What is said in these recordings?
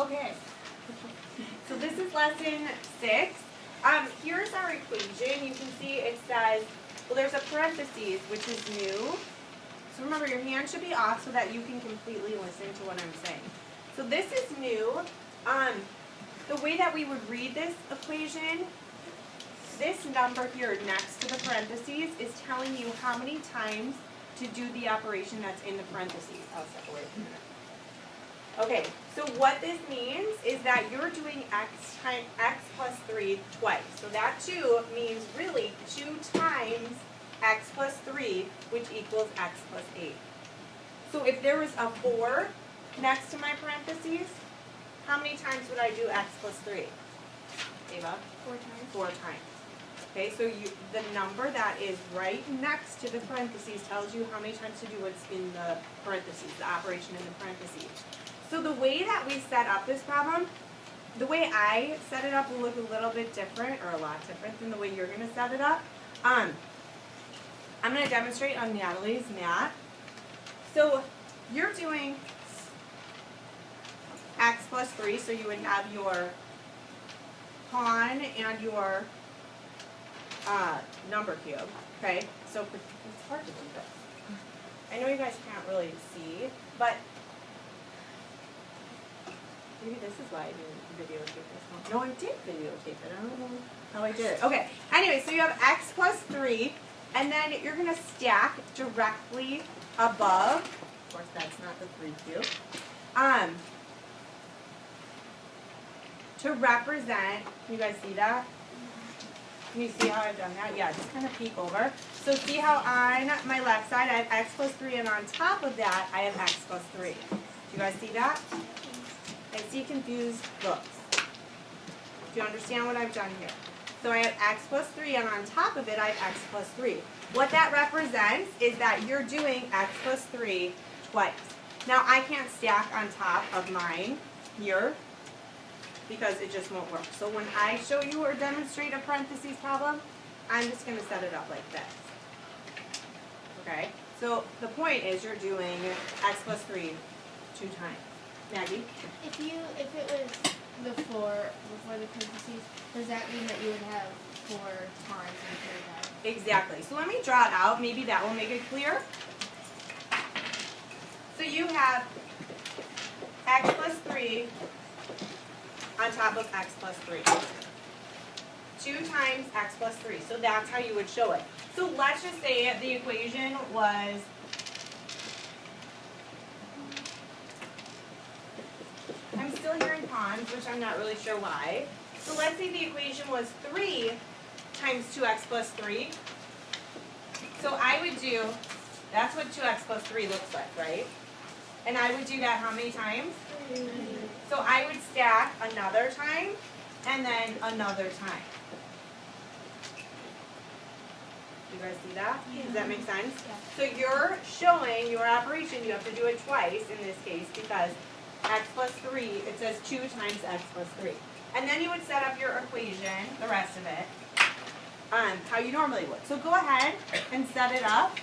Okay. So this is lesson 6. Here's our equation. You can see it says, well, there's a parentheses, which is new. So remember, your hand should be off so that you can completely listen to what I'm saying. So this is new. The way that we would read this equation, this number here next to the parentheses is telling you how many times to do the operation that's in the parentheses. I'll step away from it. Okay, so what this means is that you're doing x plus 3 twice. So that 2 means really 2 times x plus 3, which equals x plus 8. So if there was a 4 next to my parentheses, how many times would I do x plus 3? Ava? 4 times. 4 times. Okay, so the number that is right next to the parentheses tells you how many times to do what's in the parentheses, the operation in the parentheses. So the way that we set up this problem, the way I set it up will look a little bit different, or a lot different than the way you're going to set it up. I'm going to demonstrate on Natalie's mat. So you're doing x plus 3, so you would have your pawn and your number cube, okay? So it's hard to do this. I know you guys can't really see, but maybe this is why I didn't videotape this one. No, I did videotape it. I don't know how I did it. Okay, anyway, so you have x plus 3, and then you're going to stack directly above. Of course, that's not the 3 cube. To represent, can you guys see that? Can you see how I've done that? Yeah, just kind of peek over. So see how on my left side I have x plus 3, and on top of that I have x plus 3. Do you guys see that? I see confused looks. Do you understand what I've done here? So I have x plus 3, and on top of it I have x plus 3. What that represents is that you're doing x plus 3 twice. Now I can't stack on top of mine here because it just won't work. So when I show you or demonstrate a parentheses problem, I'm just going to set it up like this. Okay? So the point is you're doing x plus 3 2 times. Maggie? If it was the 4 before the parentheses, does that mean that you would have 4 times instead of that? Exactly. So let me draw it out. Maybe that will make it clear. So you have x plus 3 on top of x plus 3. 2 times x plus 3. So that's how you would show it. So let's just say the equation was I'm still hearing pawns, which I'm not really sure why. So let's say the equation was 3 times 2x plus 3. So I would do, that's what 2x plus 3 looks like, right? And I would do that how many times? 3. So I would stack another time, and then another time. You guys see that? Yeah. Does that make sense? Yeah. So you're showing your operation, you have to do it twice in this case because x plus 3, it says 2 times x plus 3. And then you would set up your equation, the rest of it, how you normally would. So go ahead and set it up.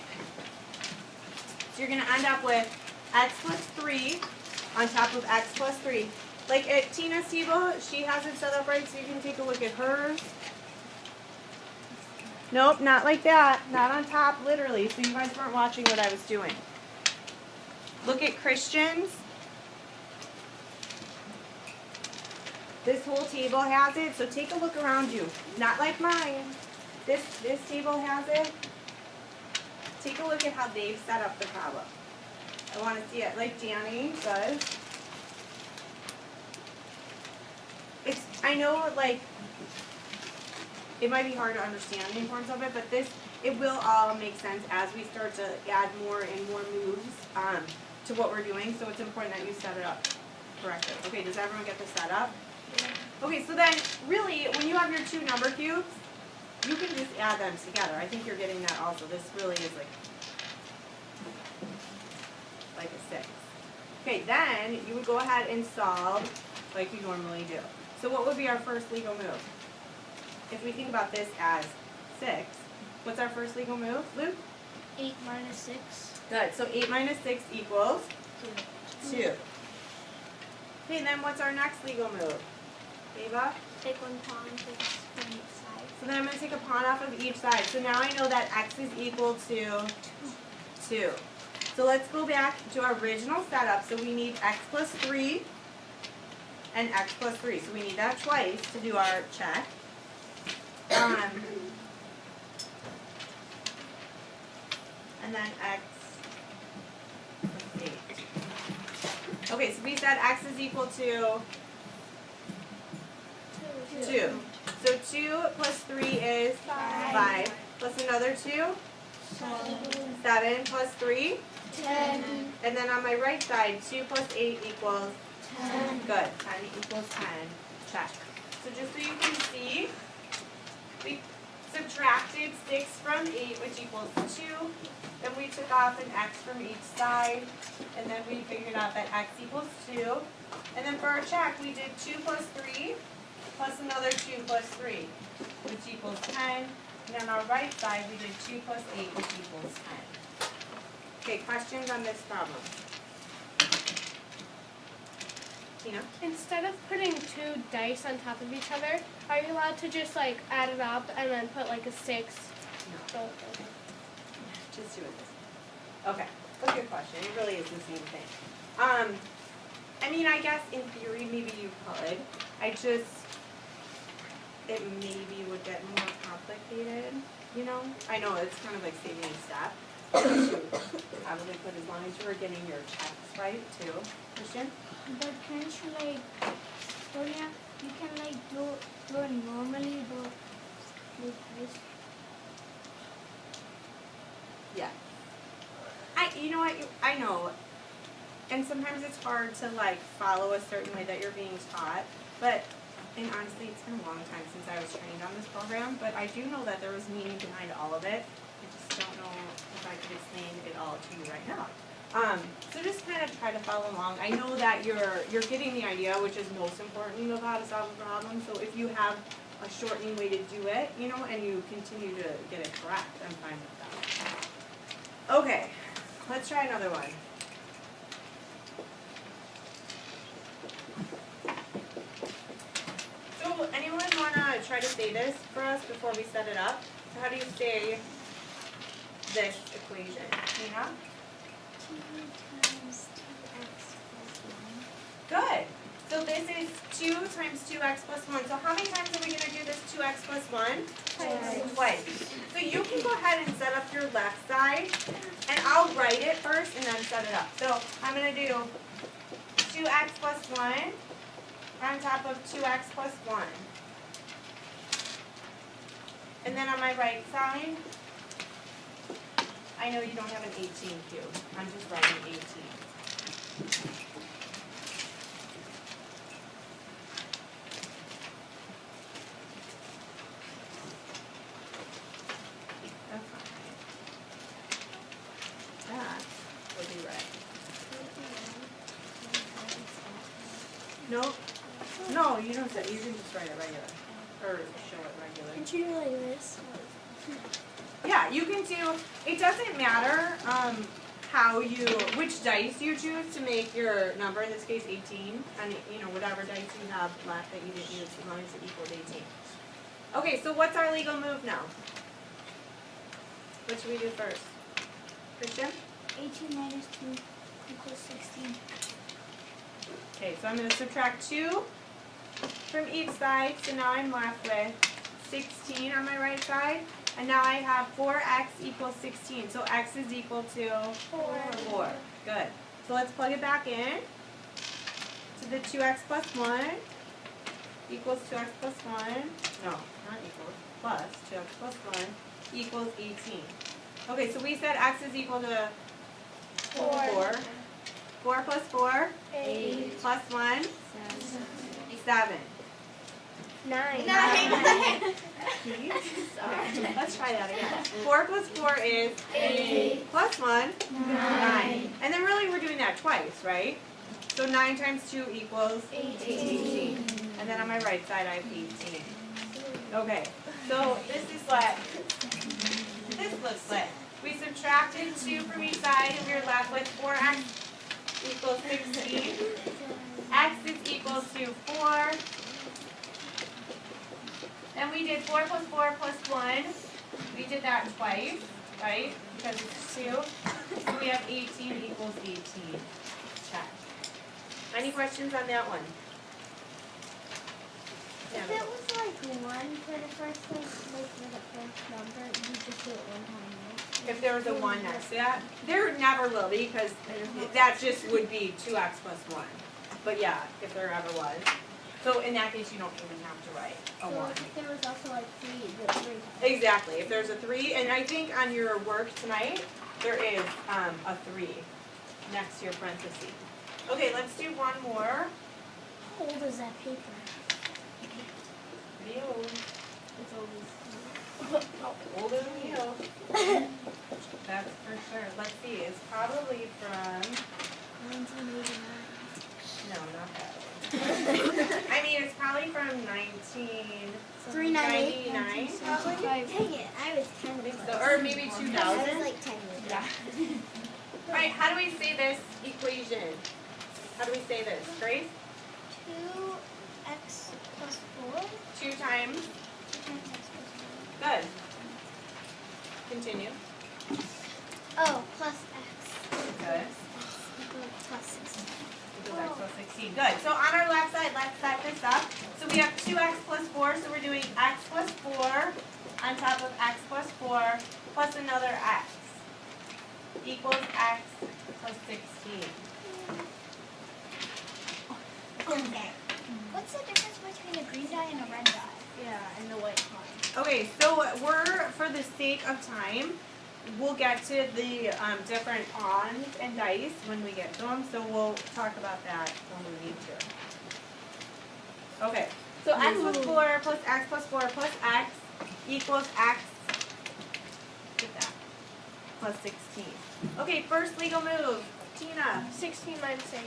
So you're going to end up with x plus 3 on top of x plus 3. Like at Tina's table, she has it set up right, so you can take a look at hers. Nope, not like that. Not on top, literally. So you guys weren't watching what I was doing. Look at Christian's. This whole table has it, so take a look around you. Not like mine. This table has it. Take a look at how they've set up the problem. I want to see it like Danny does. I know, like, it might be hard to understand the importance of it, but it will all make sense as we start to add more and more moves to what we're doing, so it's important that you set it up correctly. Okay, does everyone get the setup? Yeah. Okay, so then, really, when you have your 2 number cubes, you can just add them together. I think you're getting that also. This really is like a 6. Okay, then you would go ahead and solve like you normally do. So what would be our first legal move? If we think about this as 6, what's our first legal move, Luke? 8 minus 6. Good, so 8 minus 6 equals 2. Okay, then what's our next legal move? Ava? Take one pawn, takes from each side. So then I'm going to take a pawn off of each side. So now I know that x is equal to 2. So let's go back to our original setup. So we need x plus 3 and x plus 3. So we need that twice to do our check. And then x plus 8. Okay, so we said x is equal to 2. So 2 plus 3 is 5. Plus another 2, 7 plus 3. 10. And then on my right side, 2 plus 8 equals 10. good. 10 equals 10. Check. So just so you can see, we subtracted 6 from 8, which equals 2. Then we took off an x from each side. And then we figured out that x equals 2. And then for our check, we did 2 plus 3 plus another 2 plus 3, which equals 10. And on our right side, we did 2 plus 8, which equals 10. Okay, questions on this problem? Tina? Instead of putting 2 dice on top of each other, are you allowed to just like add it up and then put like a 6? No. Oh, okay. Just do it this way. Okay, that's a good question. It really is the same thing. I mean, I guess in theory, maybe you could. It maybe would get more complicated, you know? I know, it's kind of like saving a step. Probably put as long as you were getting your checks right, too. Christian? But can't you like, Sonia, you can like do it normally, but with this. Yeah. You know what, I know. And sometimes it's hard to like follow a certain way that you're being taught, but, and honestly, it's been a long time since I was trained on this program, but I do know that there was meaning behind all of it. I just don't know if I could explain it all to you right now. So just kind of try to follow along. I know that you're getting the idea, which is most important of how to solve a problem. So if you have a shortening way to do it, you know, and you continue to get it correct, I'm fine with that. Okay, let's try another one. So anyone want to try to say this for us before we set it up? So how do you say this equation? Tina? 2 times 2x plus 1. Good. So this is 2 times 2x plus 1. So how many times are we going to do this 2x plus 1? Twice. So you can go ahead and set up your left side, and I'll write it first and then set it up. So I'm going to do 2x plus 1 on top of 2x plus 1. And then on my right side, I know you don't have an 18 cubed. I'm just writing 18. That's not right. That would be right. Nope. No, you don't say. You can just write it regular. Or show it regular. Can't you do like this? Yeah, you can do, it doesn't matter which dice you choose to make your number, in this case 18, and you know, whatever dice you have left that you didn't use, as long as it equals 18. Okay, so what's our legal move now? What should we do first? Christian? 18 minus 2 equals 16. Okay, so I'm going to subtract 2 from each side, so now I'm left with 16 on my right side. And now I have 4x equals 16. So x is equal to 4. Good. So let's plug it back in. So the 2x plus 1 equals 2x plus 1. No, not equals. Plus 2x plus 1 equals 18. Okay, so we said x is equal to 4. 4 plus 4? 8. Plus 1? 7. 9. Okay, let's try that again. 4 plus 4 is 8. Plus 1? 9. And then really we're doing that twice, right? So 9 times 2 equals 18. And then on my right side I have 18. Okay, so this is what this looks like. We subtracted 2 from each side and we're left with 4x equals 16. x is equal to 4. Then we did 4 plus 4 plus 1. We did that twice, right? Because it's 2. So we have 18 equals 18. Check. Any questions on that one? If it was like 1 for the first thing, like for the first number, you just do it one time, right? If there was a 1 next to that, there never will be because that just would be 2x plus 1. But yeah, if there ever was. So in that case, you don't even have to write a So 1. if there was also like 3, the 3 times. Exactly. If there's a 3, and I think on your work tonight, there is a 3 next to your parenthesis. Okay, let's do one more. How old is that paper? Pretty old. It's always Older than you. That's for sure. Let's see. It's probably from, 1989. no, not that one. I mean, it's probably from 398. 1999, probably. Dang it, I was 10 I think years so. old. Or maybe I was 2000. like 10 years Yeah. old. Alright, how do we say this equation? How do we say this, Grace? 2x plus 4. 2 times. 2 times x plus 4. Good. Continue. Oh, plus x. Good. Equals plus 16. Equals x plus 16. Good. So on our left side, let's set this up. So we have 2x plus 4, so we're doing x plus 4 on top of x plus 4 plus another x equals x plus 16. What's the difference between a green die and a red die? yeah, and the white line. Okay, so we're, for the sake of time, we'll get to the different ons and dice when we get to them, so we'll talk about that when we need to. Okay, so x plus 4 plus x plus 4 plus x equals x, get that, plus 16. Okay, first legal move, Tina. 16 minus 8.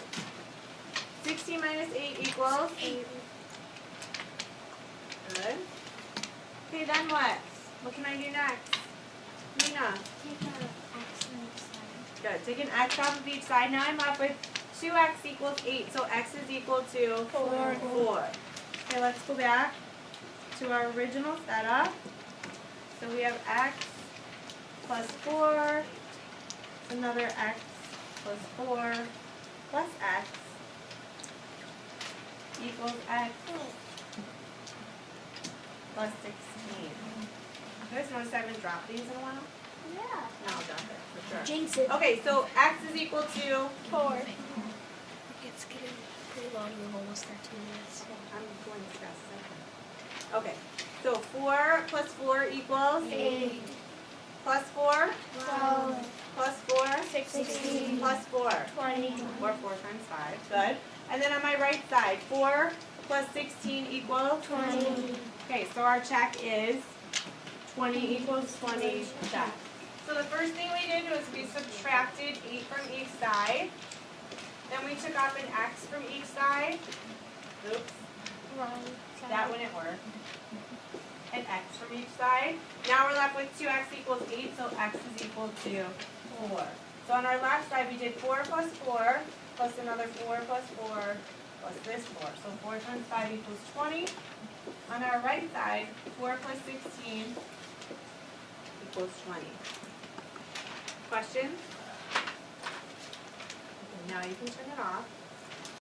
16 minus 8 equals? 8. Good. Okay, then what? What can I do next? Nina. Take a x on each side. Good. Take an x off of each side. Now I'm up with 2x equals 8. So x is equal to 4. Okay, let's go back to our original setup. So we have x plus 4, another x plus 4 plus x equals x plus 16. You guys notice I haven't dropped these in a while? Yeah. No, I'll drop it for sure. Jinx it. Okay, so x is equal to 4. It's getting pretty long. We've almost 13 minutes. I'm going as fast as I can. Okay, so 4 plus 4 equals 8. plus 4 12. plus 4 16. plus 4 20. or 4 times 5. Good. And then on my right side, 4 plus 16 equals 20. Okay, so our check is 20 equals 20 check. So the first thing we did was we subtracted 8 from each side. Then we took off an x from each side. Oops. Wrong side. That wouldn't work. An x from each side. Now we're left with 2x equals 8, so x is equal to 4. So on our left side, we did 4 plus 4, plus another 4 plus 4, plus this 4. So 4 times 5 equals 20. On our right side, 4 plus 16 equals 20. Questions? Okay, now you can turn it off.